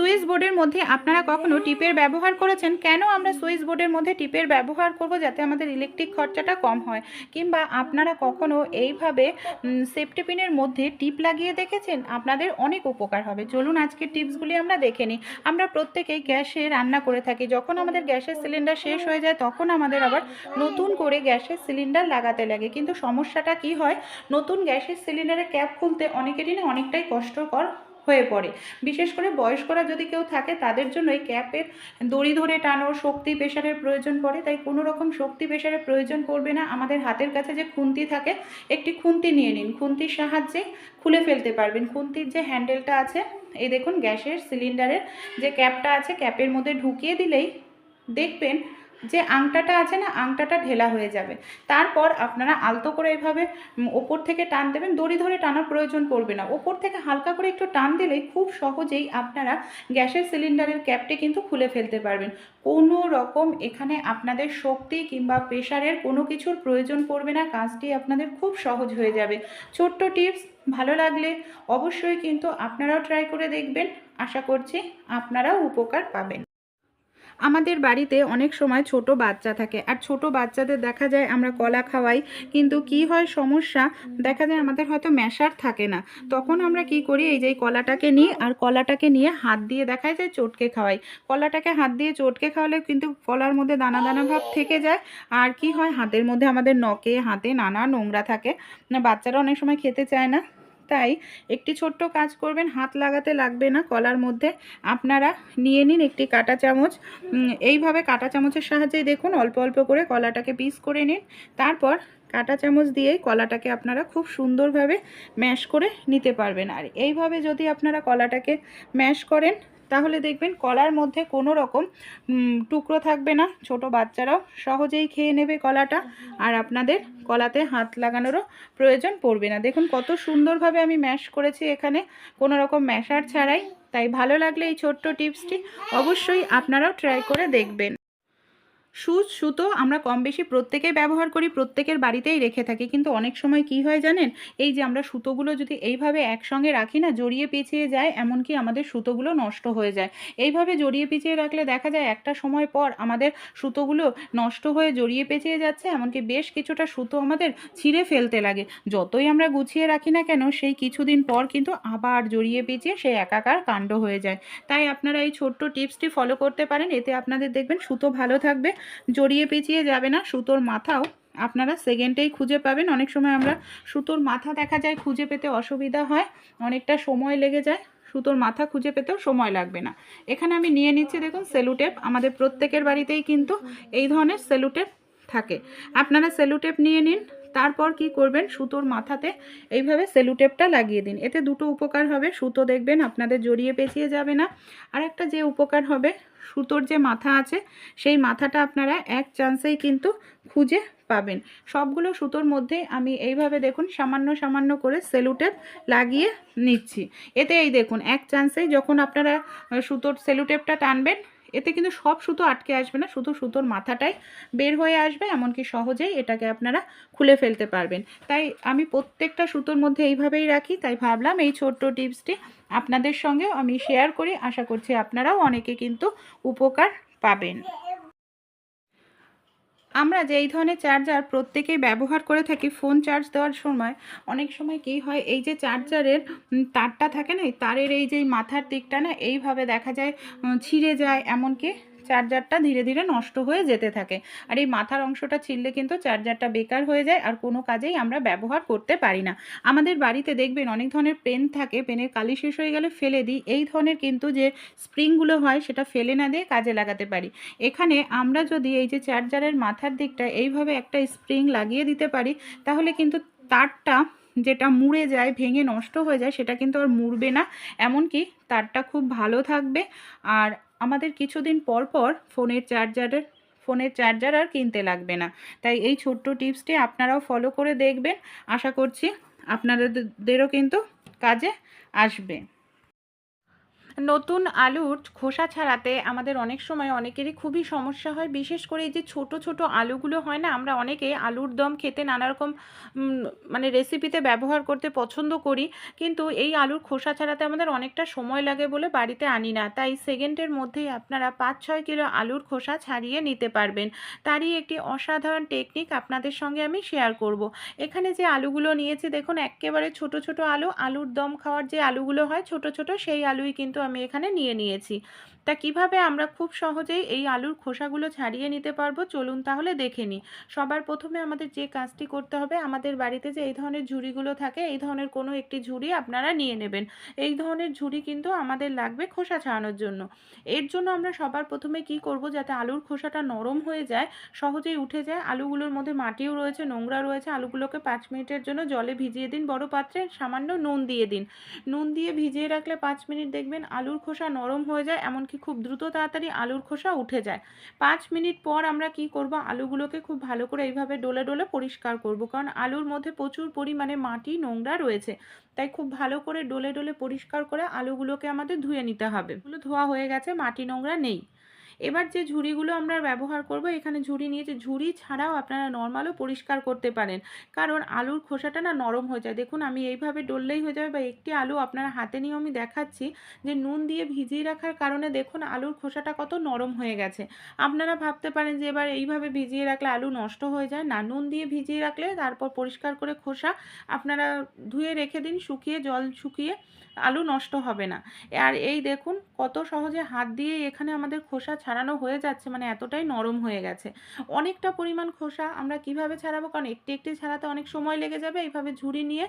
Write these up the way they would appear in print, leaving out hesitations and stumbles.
Switch বোর্ডের মধ্যে আপনারা কখনো টিপের ব্যবহার করেছেন? কেন আমরা সুইচ বোর্ডের মধ্যে টিপের ব্যবহার করব? যাতে আমাদের ইলেকট্রিক খরচাটা কম হয়। কিংবা আপনারা কখনো এইভাবে সেফটি পিনের মধ্যে টিপ লাগিয়ে দেখেছেন? আপনাদের অনেক উপকার হবে। চলুন আজকের টিপসগুলি আমরা দেখে নিই। আমরা প্রত্যেকেই গ্যাসে রান্না করে থাকি। যখন আমাদের গ্যাসের সিলিন্ডার শেষ হয়ে যায় তখন আমাদের আবার নতুন করে গ্যাসের সিলিন্ডার লাগাতে লাগে। কিন্তু সমস্যাটা কি হয়, নতুন গ্যাসের সিলিন্ডারের ক্যাপ খুলতে অনেকেরই না অনেকটাই কষ্টকর হয়ে পড়ে। বিশেষ করে বয়স্করা যদি কেউ থাকে তাদের জন্য এই ক্যাপের দড়ি ধরে টানো, শক্তি প্রেশারের প্রয়োজন পড়ে। তাই কোনো রকম শক্তি প্রেশারের প্রয়োজন পড়বে না। আমাদের হাতের কাছে যে খুন্তি থাকে, একটি খুন্তি নিয়ে নিন। খুন্তির সাহায্যে খুলে ফেলতে পারবেন। খুন্তির যে হ্যান্ডেলটা আছে, এই দেখুন গ্যাসের সিলিন্ডারের যে ক্যাপটা আছে, ক্যাপের মধ্যে ঢুকিয়ে দিলেই দেখবেন যে আংটাটা আছে না, আংটাটা ঢেলা হয়ে যাবে। তারপর আপনারা আলতো করে এভাবে ওপর থেকে টান দেবেন। দড়ি ধরে টানার প্রয়োজন পড়বে না। ওপর থেকে হালকা করে একটু টান দিলেই খুব সহজেই আপনারা গ্যাসের সিলিন্ডারের ক্যাপটি কিন্তু খুলে ফেলতে পারবেন। কোনো রকম এখানে আপনাদের শক্তি কিংবা প্রেশারের কোনো কিছুর প্রয়োজন পড়বে না। কাজটি আপনাদের খুব সহজ হয়ে যাবে। ছোট্ট টিপস, ভালো লাগলে অবশ্যই কিন্তু আপনারাও ট্রাই করে দেখবেন। আশা করছি আপনারাও উপকার পাবেন। আমাদের বাড়িতে অনেক সময় ছোট বাচ্চা থাকে, আর ছোট বাচ্চাদের দেখা যায় আমরা কলা খাওয়াই, কিন্তু কি হয় সমস্যা, দেখা যায় আমাদের হয়তো ম্যাশার থাকে না। তখন আমরা কি করি, এই যে কলাটাকে নিই আর কলাটাকে নিয়ে হাত দিয়ে দেখা যায় চটকে খাওয়াই। কলাটাকে হাত দিয়ে চটকে খাওয়ালে কিন্তু কলার মধ্যে দানা দানা ভাব থেকে যায়। আর কি হয়, হাতের মধ্যে আমাদের নখে হাতে নানা নোংরা থাকে, বাচ্চারা অনেক সময় খেতে চায় না। তাই একটি ছোট্ট কাজ করবেন, হাত লাগাতে লাগবে না কলার মধ্যে। আপনারা নিয়ে নিন একটি কাঁটা চামচ। এইভাবে কাঁটা চামচের সাহায্যে দেখুন অল্প অল্প করে কলাটাকে পিস করে নিন। তারপর কাঁটা চামচ দিয়েই কলাটাকে আপনারা খুব সুন্দরভাবে ম্যাশ করে নিতে পারবেন। আর এইভাবে যদি আপনারা কলাটাকে ম্যাশ করেন তাহলে দেখবেন কলার মধ্যে কোনো রকম টুকরো থাকবে না। ছোট বাচ্চারাও সহজেই খেয়ে নেবে কলাটা, আর আপনাদের কলাতে হাত লাগানোরও প্রয়োজন পড়বে না। দেখুন কত সুন্দরভাবে আমি ম্যাশ করেছি এখানে, কোনো রকম ম্যাশার ছাড়াই। তাই ভালো লাগলে এই ছোট্ট টিপসটি অবশ্যই আপনারাও ট্রাই করে দেখবেন। সুচ সুতো আমরা কম বেশি প্রত্যেকেই ব্যবহার করি, প্রত্যেকের বাড়িতেই রেখে থাকি। কিন্তু অনেক সময় কি হয় জানেন, এই যে আমরা সুতোগুলো যদি এইভাবে একসঙ্গে রাখি না, জড়িয়ে পেঁচিয়ে যায়, এমনকি আমাদের সুতোগুলো নষ্ট হয়ে যায়। এইভাবে জড়িয়ে পেঁচিয়ে রাখলে দেখা যায় একটা সময় পর আমাদের সুতোগুলো নষ্ট হয়ে জড়িয়ে পেঁচিয়ে যাচ্ছে, এমনকি বেশ কিছুটা সুতো আমাদের ছিঁড়ে ফেলতে লাগে। যতই আমরা গুছিয়ে রাখি না কেন, সেই কিছুদিন পর কিন্তু আবার জড়িয়ে পেঁচিয়ে সেই একাকার কাণ্ড হয়ে যায়। তাই আপনারা এই ছোট্ট টিপসটি ফলো করতে পারেন। এতে আপনাদের দেখবেন সুতো ভালো থাকবে, জড়িয়ে পেঁচিয়ে যাবে না। সুতোর মাথাও আপনারা সেকেন্ডেই খুঁজে পাবেন। অনেক সময় আমরা সুতোর মাথা দেখা যায় খুঁজে পেতে অসুবিধা হয়, অনেকটা সময় লেগে যায়। সুতোর মাথা খুঁজে পেতেও সময় লাগবে না। এখানে আমি নিয়ে নিচ্ছি দেখুন সেলুটেপ। আমাদের প্রত্যেকের বাড়িতেই কিন্তু এই ধরনের সেলুটেপ থাকে। আপনারা সেলুটেপ নিয়ে নিন। তারপর কি করবেন, সুতোর মাথাতে এইভাবে সেলুটেপটা লাগিয়ে দিন। এতে দুটো উপকার হবে, সুতো দেখবেন আপনাদের জড়িয়ে পেঁচিয়ে যাবে না। আর একটা যে উপকার হবে, সুতোর যে মাথা আছে সেই মাথাটা আপনারা এক চান্সেই কিন্তু খুঁজে পাবেন। সবগুলো সুতোর মধ্যে আমি এইভাবে দেখুন সামান্য সামান্য করে সেলুটেপ লাগিয়ে নিচ্ছি। এতে এই দেখুন এক চান্সেই যখন আপনারা সুতোর সেলুটেপটা টানবেন, এতে কিন্তু সব সুতো আটকে আসবে না, শুধু সুতোর মাথাটাই বের হয়ে আসবে। এমনকি সহজেই এটাকে আপনারা খুলে ফেলতে পারবেন। তাই আমি প্রত্যেকটা সুতোর মধ্যে এইভাবেই রাখি। তাই ভাবলাম এই ছোট্ট টিপসটি আপনাদের সঙ্গেও আমি শেয়ার করি। আশা করছি আপনারাও অনেকে কিন্তু উপকার পাবেন। আমরা যে এই ধরনের চার্জার প্রত্যেকেই ব্যবহার করে থাকি ফোন চার্জ দেওয়ার সময়, অনেক সময় কী হয়, এই যে চার্জারের তারটা থাকে না, এই তারের এই যে মাথার দিকটা না এইভাবে দেখা যায় ছিঁড়ে যায়, এমনকি চার্জারটা ধীরে ধীরে নষ্ট হয়ে যেতে থাকে। আর এই মাথার অংশটা ছিঁড়লে কিন্তু চার্জারটা বেকার হয়ে যায়, আর কোনো কাজেই আমরা ব্যবহার করতে পারি না। আমাদের বাড়িতে দেখবেন অনেক ধরনের পেন থাকে, পেনের কালি শেষ হয়ে গেলে ফেলে দিই। এই ধরনের কিন্তু যে স্প্রিংগুলো হয় সেটা ফেলে না দিয়ে কাজে লাগাতে পারি। এখানে আমরা যদি এই যে চার্জারের মাথার দিকটা এইভাবে একটা স্প্রিং লাগিয়ে দিতে পারি, তাহলে কিন্তু তারটা যেটা মুড়ে যায়, ভেঙে নষ্ট হয়ে যায়, সেটা কিন্তু আর মুড়বে না। এমনকি তারটা খুব ভালো থাকবে। আর আমাদের কিছুদিন পর পর ফোনের চার্জার আর কিনতে লাগবে না। তাই এই ছোট্ট টিপসটি আপনারাও ফলো করে দেখবেন। আশা করছি আপনাদেরও কিন্তু কাজে আসবে। নতুন আলুর খোসা ছাড়াতে আমাদের অনেক সময় অনেকেরই খুবই সমস্যা হয়, বিশেষ করে এই যে ছোট ছোট আলুগুলো হয় না, আমরা অনেকে আলুর দম খেতে নানা রকম মানে রেসিপিতে ব্যবহার করতে পছন্দ করি, কিন্তু এই আলুর খোসা ছাড়াতে আমাদের অনেকটা সময় লাগে বলে বাড়িতে আনি না। তাই সেকেন্ডের মধ্যেই আপনারা 5-6 কিলো আলুর খোসা ছাড়িয়ে নিতে পারবেন। তারই একটি অসাধারণ টেকনিক আপনাদের সঙ্গে আমি শেয়ার করব। এখানে যে আলুগুলো নিয়েছি দেখুন, একেবারে ছোট ছোট আলু, আলুর দম খাওয়ার যে আলুগুলো হয় ছোট ছোট, সেই আলুই কিন্তু আমি এখানে নিয়ে নিয়েছি। তা কিভাবে আমরা খুব সহজেই এই আলুর খোসাগুলো ছাড়িয়ে নিতে পারবো, চলুন তাহলে দেখে নিই। সবার প্রথমে আমাদের যে কাজটি করতে হবে, আমাদের বাড়িতে যে এই ধরনের ঝুড়িগুলো থাকে, এই ধরনের কোনো একটি ঝুড়ি আপনারা নিয়ে নেবেন। এই ধরনের ঝুড়ি কিন্তু আমাদের লাগবে খোসা ছাড়ানোর জন্য। এর জন্য আমরা সবার প্রথমে কি করব, যাতে আলুর খোসাটা নরম হয়ে যায়, সহজেই উঠে যায়, আলুগুলোর মধ্যে মাটিও রয়েছে, নোংরা রয়েছে, আলুগুলোকে 5 মিনিটের জন্য জলে ভিজিয়ে দিন। বড় পাত্রে সামান্য নুন দিয়ে দিন। নুন দিয়ে ভিজিয়ে রাখলে 5 মিনিট দেখবেন আলুর খোসা নরম হয়ে যায়, এমনকি খুব দ্রুত তাড়াতাড়ি আলুর খোসা উঠে যায়। 5 মিনিট পর আমরা কি করব, আলুগুলোকে খুব ভালো করে এইভাবে ডলে ডলে পরিষ্কার করব, কারণ আলুর মধ্যে প্রচুর পরিমাণে মাটি নোংরা রয়েছে। তাই খুব ভালো করে ডলে ডলে পরিষ্কার করে আলুগুলোকে আমাদের ধুয়ে নিতে হবে। এগুলো ধোয়া হয়ে গেছে, মাটি নোংরা নেই। এবার যে ঝুড়িগুলো আমরা ব্যবহার করব, এখানে ঝুড়ি নিয়েছি। ঝুড়ি ছাড়াও আপনারা নর্মালও পরিষ্কার করতে পারেন, কারণ আলুর খোসাটা না নরম হয়ে যায়। দেখুন আমি এইভাবে ডললেই হয়ে যাবে, বা একটি আলু আপনারা হাতে নিয়েও আমি দেখাচ্ছি যে নুন দিয়ে ভিজিয়ে রাখার কারণে দেখুন আলুর খোসাটা কত নরম হয়ে গেছে। আপনারা ভাবতে পারেন যে এবার এইভাবে ভিজিয়ে রাখলে আলু নষ্ট হয়ে যায়, না, নুন দিয়ে ভিজিয়ে রাখলে তারপর পরিষ্কার করে খোসা আপনারা ধুয়ে রেখে দিন, শুকিয়ে, জল শুকিয়ে, আলু নষ্ট হবে না। আর এই দেখুন কত সহজে হাত দিয়ে এখানে আমাদের খোসা ছাড়ানো হয়ে যাচ্ছে, মানে এতটাই নরম হয়ে গেছে। অনেকটা পরিমাণ খোসা আমরা কিভাবে ছাড়াবো, কারণ একটি একটি ছাড়াতে অনেক সময় লেগে যাবে। এইভাবে ঝুড়ি নিয়ে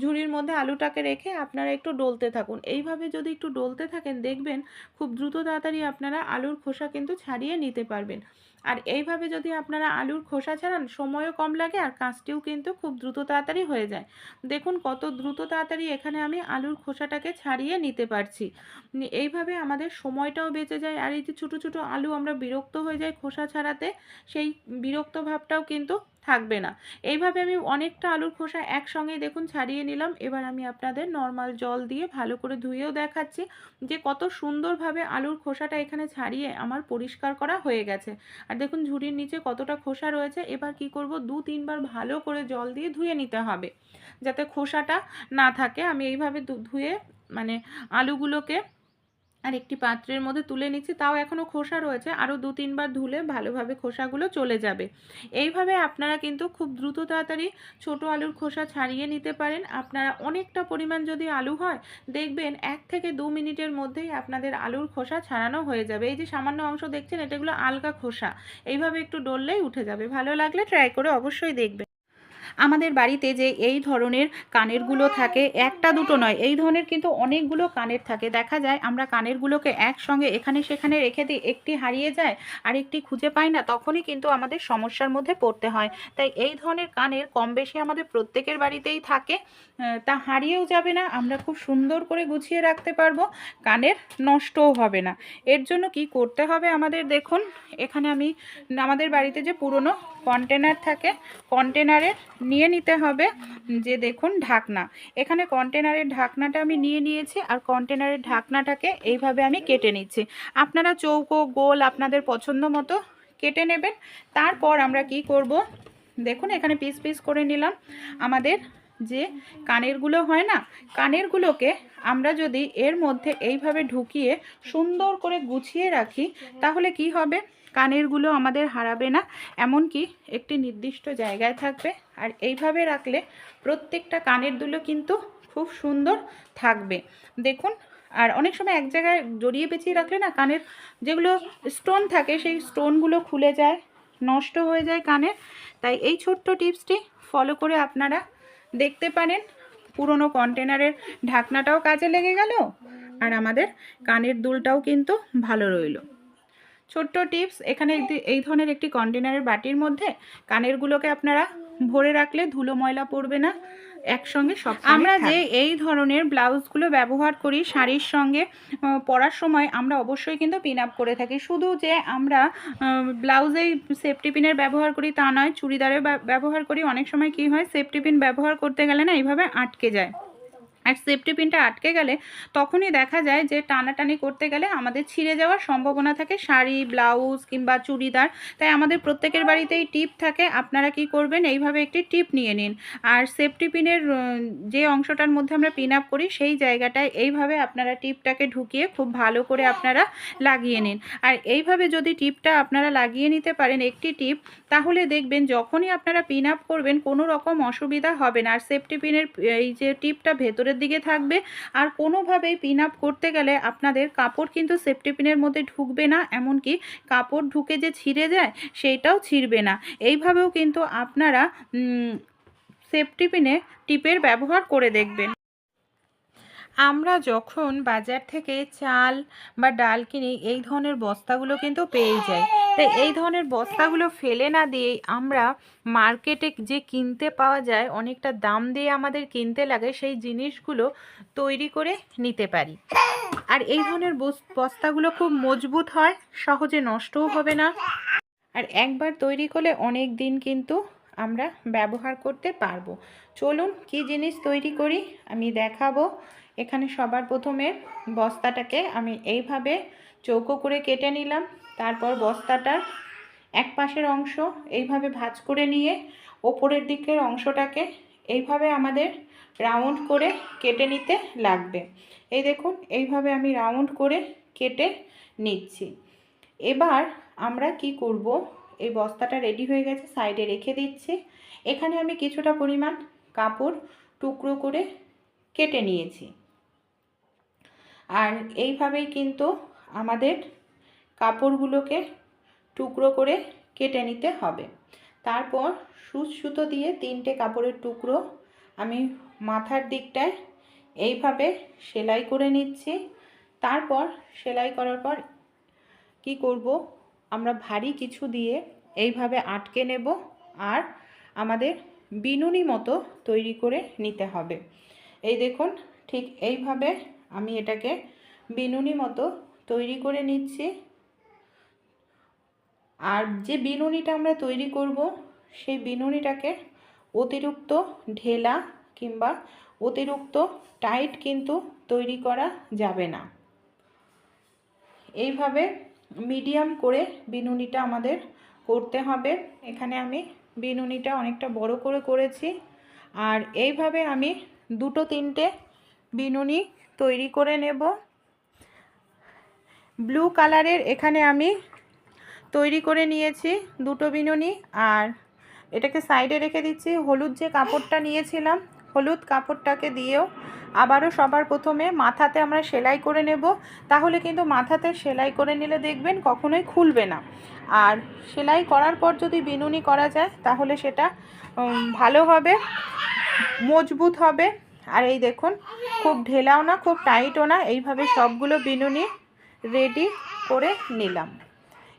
ঝুড়ির মধ্যে আলুটাকে রেখে আপনারা একটু ডলতে থাকুন। এইভাবে যদি একটু ডলতে থাকেন দেখবেন খুব দ্রুত তাড়াতাড়ি আপনারা আলুর খোসা কিন্তু ছাড়িয়ে নিতে পারবেন। আর এইভাবে যদি আপনারা আলুর খোসা ছাড়ান, সময়ও কম লাগে আর কাজটিও কিন্তু খুব দ্রুত তাড়াতাড়ি হয়ে যায়। দেখুন কত দ্রুত তাড়াতাড়ি এখানে আমি আলুর খোসাটাকে ছাড়িয়ে নিতে পারছি। এইভাবে আমাদের সময়টাও বেঁচে যায়, আর এই যে ছোটো ছোটো আলু আমরা বিরক্ত হয়ে যাই খোসা ছাড়াতে, সেই বিরক্ত ভাবটাও কিন্তু থাকবে না। এইভাবে আমি অনেকটা আলুর খোসা একসঙ্গেই দেখুন ছাড়িয়ে নিলাম। এবার আমি আপনাদের নর্মাল জল দিয়ে ভালো করে ধুয়েও দেখাচ্ছি যে কত সুন্দরভাবে আলুর খোসাটা এখানে ছাড়িয়ে আমার পরিষ্কার করা হয়ে গেছে। আর দেখুন ঝুড়ির নিচে কতটা খোসা রয়েছে। এবার কি করব, 2-3 বার ভালো করে জল দিয়ে ধুয়ে নিতে হবে, যাতে খোসাটা না থাকে। আমি এইভাবে ধুয়ে মানে আলুগুলোকে আর একটি পাত্রের মধ্যে তুলে নিচ্ছি, তাও এখনও খোসা রয়েছে, আরও 2-3 বার ধুলে ভালোভাবে খোসাগুলো চলে যাবে। এইভাবে আপনারা কিন্তু খুব দ্রুত তাড়াতাড়ি ছোট আলুর খোসা ছাড়িয়ে নিতে পারেন। আপনারা অনেকটা পরিমাণ যদি আলু হয়, দেখবেন 1 থেকে 2 মিনিটের মধ্যেই আপনাদের আলুর খোসা ছাড়ানো হয়ে যাবে। এই যে সামান্য অংশ দেখছেন, এটাগুলো আলগা খোসা, এইভাবে একটু ডললেই উঠে যাবে। ভালো লাগলে ট্রাই করে অবশ্যই দেখবেন। আমাদের বাড়িতে যে এই ধরনের কানেরগুলো থাকে, একটা দুটো নয়, এই ধরনের কিন্তু অনেকগুলো কানের থাকে। দেখা যায় আমরা কানেরগুলোকে একসঙ্গে এখানে সেখানে রেখে দিই, একটি হারিয়ে যায় আর একটি খুঁজে পাই না, তখনই কিন্তু আমাদের সমস্যার মধ্যে পড়তে হয়। তাই এই ধরনের কানের কম বেশি আমাদের প্রত্যেকের বাড়িতেই থাকে, তা হারিয়েও যাবে না, আমরা খুব সুন্দর করে গুছিয়ে রাখতে পারবো, কানের নষ্টও হবে না। এর জন্য কি করতে হবে আমাদের, দেখুন এখানে আমি আমাদের বাড়িতে যে পুরনো কন্টেনার থাকে, কন্টেনারের নিয়ে নিতে হবে যে দেখুন ঢাকনা। এখানে কন্টেনারের ঢাকনাটা আমি নিয়ে নিয়েছি, আর কন্টেনারের ঢাকনাটাকে এইভাবে আমি কেটে নিচ্ছি। আপনারা চৌকো গোল আপনাদের পছন্দ মতো কেটে নেবেন। তারপর আমরা কি করব, দেখুন এখানে পিস পিস করে নিলাম। আমাদের যে কানেরগুলো হয় না, কানেরগুলোকে আমরা যদি এর মধ্যে এইভাবে ঢুকিয়ে সুন্দর করে গুছিয়ে রাখি, তাহলে কি হবে, কানেরগুলো আমাদের হারাবে না, এমনকি একটি নির্দিষ্ট জায়গায় থাকবে। আর এইভাবে রাখলে প্রত্যেকটা কানের দুলো কিন্তু খুব সুন্দর থাকবে। দেখুন, আর অনেক সময় এক জায়গায় জড়িয়ে পেঁচিয়ে রাখলে না, কানের যেগুলো স্টোন থাকে সেই স্টোনগুলো খুলে যায়, নষ্ট হয়ে যায় কানের। তাই এই ছোট্ট টিপসটি ফলো করে আপনারা দেখতে পারেন। পুরনো কন্টেনারের ঢাকনাটাও কাজে লেগে গেল, আর আমাদের কানের দুলটাও কিন্তু ভালো রইল। ছোট্ট টিপস, এখানে এই ধরনের একটি কন্টেনারের বাটির মধ্যে কানেরগুলোকে আপনারা ভরে রাখলে ধুলো ময়লা পড়বে না, একসঙ্গে সব। আমরা যে এই ধরনের ব্লাউজগুলো ব্যবহার করি শাড়ির সঙ্গে পরার সময়, আমরা অবশ্যই কিন্তু পিন আপ করে থাকি। শুধু যে আমরা ব্লাউজেই সেফটি পিনের ব্যবহার করি তা নয়, চুড়িদারে ব্যবহার করি। অনেক সময় কি হয়, সেফটি পিন ব্যবহার করতে গেলে না এইভাবে আটকে যায়, আর সেফটি পিনটা আটকে গেলে তখনই দেখা যায় যে টানাটানি করতে গেলে আমাদের ছিঁড়ে যাওয়ার সম্ভাবনা থাকে, শাড়ি, ব্লাউজ কিংবা চুড়িদার। তাই আমাদের প্রত্যেকের বাড়িতেই টিপ থাকে। আপনারা কি করবেন, এইভাবে একটি টিপ নিয়ে নিন, আর সেফটি পিনের যে অংশটার মধ্যে আমরা পিন আপ করি সেই জায়গাটায় এইভাবে আপনারা টিপটাকে ঢুকিয়ে খুব ভালো করে আপনারা লাগিয়ে নিন। আর এইভাবে যদি টিপটা আপনারা লাগিয়ে নিতে পারেন একটি টিপ, তাহলে দেখবেন যখনই আপনারা পিন আপ করবেন কোনো রকম অসুবিধা হবে না। আর সেফটি পিনের এই যে টিপটা ভেতরের দিকে থাকবে, আর কোনোভাবেই পিন আপ করতে গেলে আপনাদের কাপড় কিন্তু সেফটি পিনের মধ্যে ঢুকবে না, এমনকি কাপড় ঢুকে যে ছিঁড়ে যায় সেইটাও ছিঁড়বে না। এইভাবেও কিন্তু আপনারা সেফটি পিনে টিপের ব্যবহার করে দেখবেন। আমরা যখন বাজার থেকে চাল বা ডাল কিনি এই ধরনের বস্তাগুলো কিন্তু পেয়ে যাই। তাই এই ধরনের বস্তাগুলো ফেলে না দিয়েই আমরা মার্কেটে যে কিনতে পাওয়া যায়, অনেকটা দাম দিয়ে আমাদের কিনতে লাগে, সেই জিনিসগুলো তৈরি করে নিতে পারি। আর এই ধরনের বস্তাগুলো খুব মজবুত হয়, সহজে নষ্টও হবে না, আর একবার তৈরি করলে অনেক দিন কিন্তু আমরা ব্যবহার করতে পারবো। চলুন কি জিনিস তৈরি করি আমি দেখাবো। এখানে সবার প্রথমে বস্তাটাকে আমি এইভাবে চৌকো করে কেটে নিলাম। তারপর বস্তাটার এক পাশের অংশ এইভাবে ভাঁজ করে নিয়ে ওপরের দিকের অংশটাকে এইভাবে আমাদের রাউন্ড করে কেটে নিতে লাগবে। এই দেখুন, এইভাবে আমি রাউন্ড করে কেটে নিচ্ছি। এবার আমরা কি করব, এই বস্তাটা রেডি হয়ে গেছে, সাইডে রেখে দিচ্ছি। এখানে আমি কিছুটা পরিমাণ কাপড় টুকরো করে কেটে নিয়েছি। আর এইভাবেই কিন্তু আমাদের কাপড়গুলোকে টুকরো করে কেটে নিতে হবে। তারপর সুচ সুতো দিয়ে 3টে কাপড়ের টুকরো আমি মাথার দিকটায় এইভাবে সেলাই করে নিচ্ছি। তারপর সেলাই করার পর কি করব, আমরা ভারী কিছু দিয়ে এইভাবে আটকে নেব, আর আমাদের বিনুনি মতো তৈরি করে নিতে হবে। এই দেখুন, ঠিক এইভাবে আমি এটাকে বিনুনি মতো তৈরি করে নিচ্ছি। আর যে বিনুনিটা আমরা তৈরি করব, সেই বিনুনিটাকে অতিরিক্ত ঢেলা কিংবা অতিরিক্ত টাইট কিন্তু তৈরি করা যাবে না। এইভাবে মিডিয়াম করে বিনুনিটা আমাদের করতে হবে। এখানে আমি বিনুনিটা অনেকটা বড় করে করেছি, আর এইভাবে আমি 2-3টে বিনুনি তৈরি করে নেব। ব্লু কালারের এখানে আমি তৈরি করে নিয়েছি 2টো বিনুনি, আর এটাকে সাইডে রেখে দিচ্ছি। হলুদ যে কাপড়টা নিয়েছিলাম, হলুদ কাপড়টাকে দিয়েও আবারও সবার প্রথমে মাথাতে আমরা সেলাই করে নেব। তাহলে কিন্তু মাথাতে সেলাই করে নিলে দেখবেন কখনোই খুলবে না। আর সেলাই করার পর যদি বিনুনি করা যায় তাহলে সেটা ভালো হবে, মজবুত হবে। আর এই দেখুন, খুব ঢেলাও না খুব টাইটও না, এইভাবে সবগুলো বিনুনি রেডি করে নিলাম।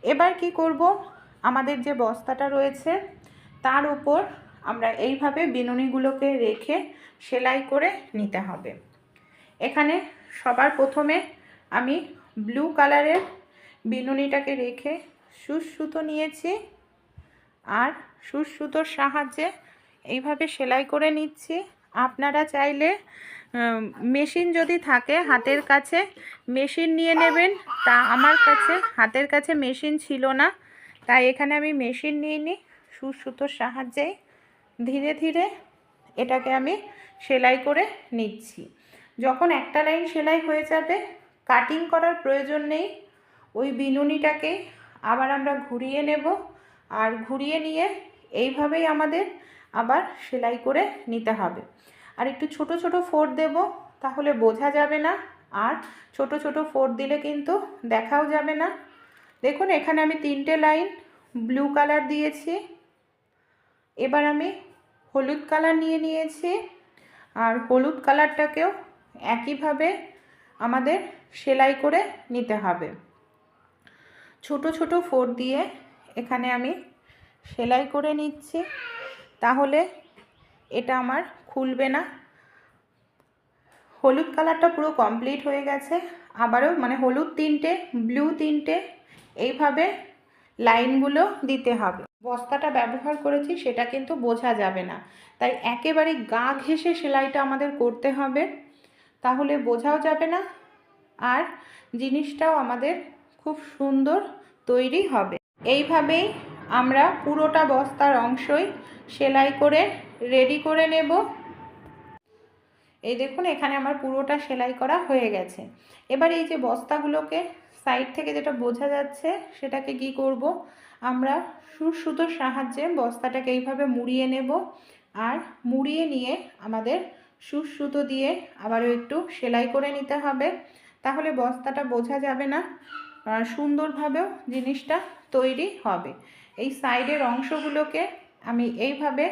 এবার কি করব, আমাদের যে বস্তাটা রয়েছে তার উপর আমরা এইভাবে বিনুনিগুলোকে রেখে সেলাই করে নিতে হবে। এখানে সবার প্রথমে আমি ব্লু কালারের বিনুনিটাকে রেখে সুচ সুতো নিয়েছি, আর সুচ সুতোর সাহায্যে এইভাবে সেলাই করে নিচ্ছি। আপনারা চাইলে মেশিন যদি থাকে হাতের কাছে মেশিন নিয়ে নেবেন। তা আমার কাছে হাতের কাছে মেশিন ছিল না, তাই এখানে আমি মেশিন নিয়ে নিই। সুচ সুতোর সাহায্যে ধীরে ধীরে এটাকে আমি সেলাই করে নিচ্ছি। যখন একটা লাইন সেলাই হয়ে যাবে, কাটিং করার প্রয়োজন নেই। ওই বিনুনিটাকে আবার আমরা ঘুরিয়ে নেব, আর ঘুরিয়ে নিয়ে এইভাবেই আমাদের আবার সেলাই করে নিতে হবে। আর একটু ছোট ছোট ফোড় দেব, তাহলে বোঝা যাবে না, আর ছোট ছোট ফোড় দিলে কিন্তু দেখাও যাবে না। দেখুন, এখানে আমি 3টে লাইন ব্লু কালার দিয়েছি। এবার আমি হলুদ কালার নিয়ে নিয়েছি, আর হলুদ কালারটাকেও একইভাবে আমাদের সেলাই করে নিতে হবে। ছোট ছোট ফোড় দিয়ে এখানে আমি সেলাই করে নিচ্ছি, তাহলে এটা আমার খুলবে না। হলুদ কালারটা পুরো কমপ্লিট হয়ে গেছে। আবারও হলুদ 3টে, ব্লু 3টে, এইভাবে লাইনগুলো দিতে হবে। বস্তাটা ব্যবহার করেছি সেটা কিন্তু বোঝা যাবে না, তাই একেবারে গা ঘেঁষে সেলাইটা আমাদের করতে হবে। তাহলে বোঝাও যাবে না, আর জিনিসটাও আমাদের খুব সুন্দর তৈরি হবে। এইভাবেই আমরা পুরোটা বস্তার অংশই সেলাই করে রেডি করে নেব। এই দেখুন এখানে আমার পুরোটা সেলাই করা হয়ে গেছে। এবার এই যে বস্তাগুলোকে সাইড থেকে যেটা বোঝা যাচ্ছে সেটাকে কি করব, আমরা সুতোর সাহায্যে বস্তাটাকে এইভাবে মুড়িয়ে নেব, আর মুড়িয়ে নিয়ে আমাদের সুতো দিয়ে আবারও একটু সেলাই করে নিতে হবে, তাহলে বস্তাটা বোঝা যাবে না, সুন্দরভাবেও জিনিসটা তৈরি হবে। এই সাইডের অংশগুলোকে আমি এইভাবে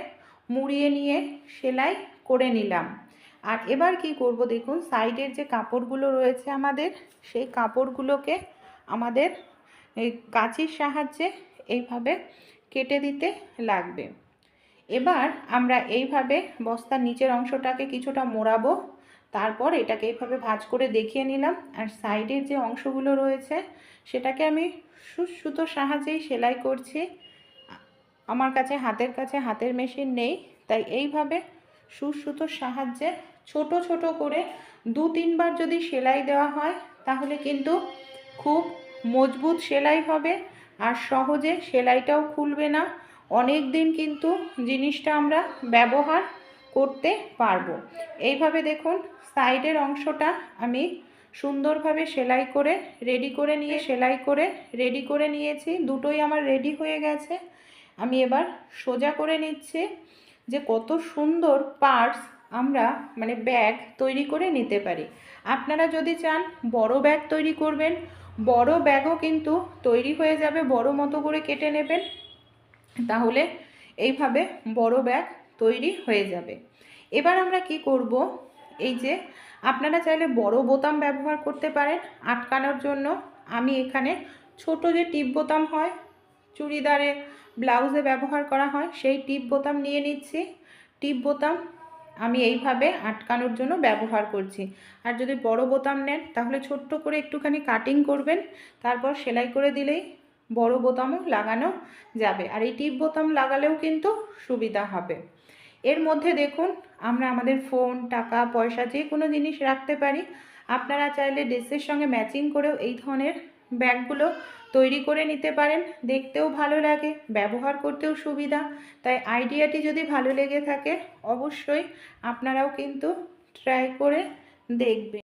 মুড়িয়ে নিয়ে সেলাই করে নিলাম। আর এবার কি করব, দেখুন সাইডের যে কাপড়গুলো রয়েছে আমাদের, সেই কাপড়গুলোকে আমাদের এই কাঁচির সাহায্যে এইভাবে কেটে দিতে লাগবে। এবার আমরা এইভাবে বস্তার নিচের অংশটাকে কিছুটা মোড়াবো, তারপর এটাকে এইভাবে ভাঁজ করে দেখিয়ে নিলাম, আর সাইডের যে অংশগুলো রয়েছে সেটাকে আমি সুতোর সাহায্যেই সেলাই করছি। আমার কাছে হাতের মেশিন নেই, তাই এইভাবে সুতোর সাহায্যে ছোট ছোট করে 2-3 বার যদি সেলাই দেওয়া হয় তাহলে কিন্তু খুব মজবুত সেলাই হবে, আর সহজে সেলাইটাও খুলবে না, অনেক দিন কিন্তু জিনিসটা আমরা ব্যবহার করতে পারবো। এইভাবে দেখুন সাইডের অংশটা আমি সুন্দরভাবে সেলাই করে রেডি করে নিয়েছি। দুটোই আমার রেডি হয়ে গেছে। আমি এবার সোজা করে নিচ্ছি যে কত সুন্দর পার্স আমরা ব্যাগ তৈরি করে নিতে পারি। আপনারা যদি চান বড় ব্যাগ তৈরি করবেন, বড় ব্যাগও কিন্তু তৈরি হয়ে যাবে, বড় মতো করে কেটে নেবেন, তাহলে এইভাবে বড় ব্যাগ তৈরি হয়ে যাবে। এবার আমরা কি করব, এই যে আপনারা চাইলে বড় বোতাম ব্যবহার করতে পারেন আটকানোর জন্য। আমি এখানে ছোট যে টিপ বোতাম হয়, চুড়িদারে ব্লাউজে ব্যবহার করা হয়, সেই টিপ বোতাম নিয়ে নিচ্ছি। টিপ বোতাম আমি এইভাবে আটকানোর জন্য ব্যবহার করছি। আর যদি বড় বোতাম নেন তাহলে ছোট্ট করে একটুখানি কাটিং করবেন, তারপর সেলাই করে দিলেই বড় বোতামও লাগানো যাবে। আর এই টিপ বোতাম লাগালেও কিন্তু সুবিধা হবে। এর মধ্যে দেখুন আমরা আমাদের ফোন, টাকা পয়সা যে কোনো জিনিস রাখতে পারি। আপনারা চাইলে ড্রেসের সঙ্গে ম্যাচিং করেও এই ধরনের ব্যাগগুলো তৈরি করে নিতে পারেন, দেখতেও ভালো লাগে, ব্যবহার করতেও সুবিধা। তাই আইডিয়াটি যদি ভালো লেগে থাকে অবশ্যই আপনারাও কিন্তু ট্রাই করে দেখবেন।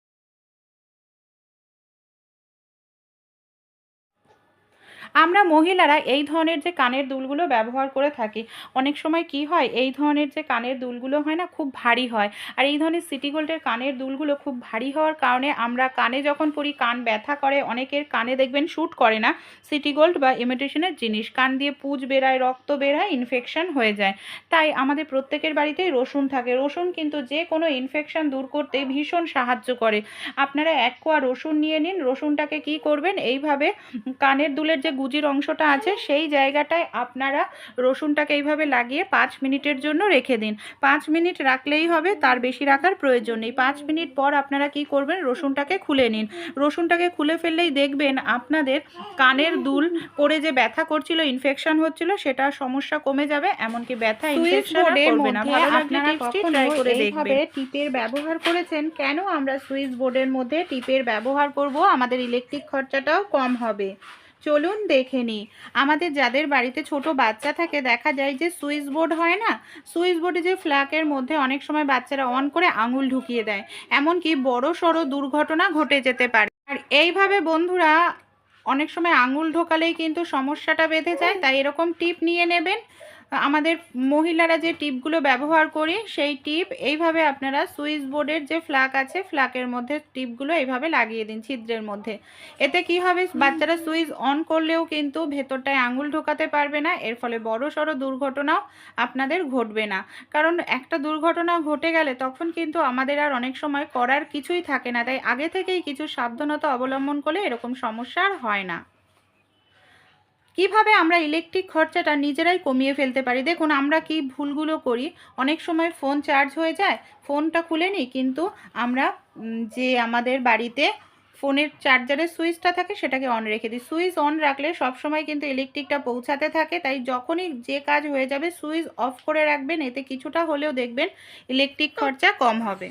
আমরা মহিলারা এই ধরনের যে কানের দুলগুলো ব্যবহার করে থাকি, অনেক সময় কি হয়, এই ধরনের যে কানের দুলগুলো হয় না, খুব ভারী হয়। আর এই ধরনের সিটি গোল্ডের কানের দুলগুলো খুব ভারী হওয়ার কারণে আমরা কানে যখন পরি কান ব্যথা করে, অনেকের কানে দেখবেন শ্যুট করে না সিটি গোল্ড বা ইমিটেশনের জিনিস, কান দিয়ে পুঁজ বেরায়, রক্ত বেরায়, ইনফেকশন হয়ে যায়। তাই আমাদের প্রত্যেকের বাড়িতেই রসুন থাকে। রসুন কিন্তু যে কোনো ইনফেকশন দূর করতে ভীষণ সাহায্য করে। আপনারা 1 কোয়া রসুন নিয়ে নিন। রসুনটাকে কি করবেন, এইভাবে কানের দুলের যে গুজির অংশটা আছে সেই জায়গাটায় আপনারা রসুনটাকে এইভাবে লাগিয়ে 5 মিনিটের জন্য রেখে দিন। 5 মিনিট রাখলেই হবে, তার বেশি রাখার প্রয়োজন নেই। 5 মিনিট পর আপনারা কি করবেন, রসুনটাকে খুলে নিন। রসুনটাকে খুলে ফেললেই দেখবেন আপনাদের কানের দুল পড়ে যে ব্যথা করছিল, ইনফেকশন হচ্ছিল, সেটা সমস্যা কমে যাবে, এমনকি ব্যথা ইনফেকশন আর করবে না। ভালো লাগলে টিপসটি ট্রাই করে দেখবেন। টিপের ব্যবহার করেছেন, কেন আমরা সুইচ বোর্ডের মধ্যে টিপের ব্যবহার করব, আমাদের ইলেকট্রিক খরচাটাও কম হবে। চলুন দেখে নিই। আমাদের যাদের বাড়িতে ছোট বাচ্চা থাকে, দেখা যায় যে সুইচ বোর্ড হয় না, সুইচ বোর্ডে যে ফ্ল্যাগের মধ্যে অনেক সময় বাচ্চারা অন করে আঙুল ঢুকিয়ে দেয়, এমনকি বড় সড়ো দুর্ঘটনা ঘটে যেতে পারে। আর এইভাবে বন্ধুরা অনেক সময় আঙুল ঢোকালেই কিন্তু সমস্যাটা বেঁধে যায়। তাই এরকম টিপ নিয়ে নেবেন। আমাদের মহিলারা যে টিপগুলো ব্যবহার করি সেই টিপ এইভাবে আপনারা সুইচ বোর্ডের যে ফ্ল্যাগ আছে, ফ্ল্যাগের মধ্যে টিপগুলো এইভাবে লাগিয়ে দিন ছিদ্রের মধ্যে। এতে কি হবে, বাচ্চারা সুইচ অন করলেও কিন্তু ভেতরটায় আঙুল ঢোকাতে পারবে না, এর ফলে বড় সড়ো দুর্ঘটনাও আপনাদের ঘটবে না। কারণ একটা দুর্ঘটনা ঘটে গেলে তখন কিন্তু আমাদের আর অনেক সময় করার কিছুই থাকে না। তাই আগে থেকেই কিছু সাবধানতা অবলম্বন করলে এরকম সমস্যা আর হয় না। কিভাবে আমরা ইলেকট্রিক খরচাটা নিজেরাই কমিয়ে ফেলতে পারি, দেখুন আমরা কি ভুলগুলো করি। অনেক সময় ফোন চার্জ হয়ে যায়, ফোনটা খুলে নিই, কিন্তু আমরা যে আমাদের বাড়িতে ফোনের চার্জারের সুইচটা থাকে সেটাকে অন রেখে দিই। সুইচ অন রাখলে সবসময় কিন্তু ইলেকট্রিকটা পৌঁছাতে থাকে। তাই যখনই যে কাজ হয়ে যাবে সুইচ অফ করে রাখবেন, এতে কিছুটা হলেও দেখবেন ইলেকট্রিক খরচা কম হবে।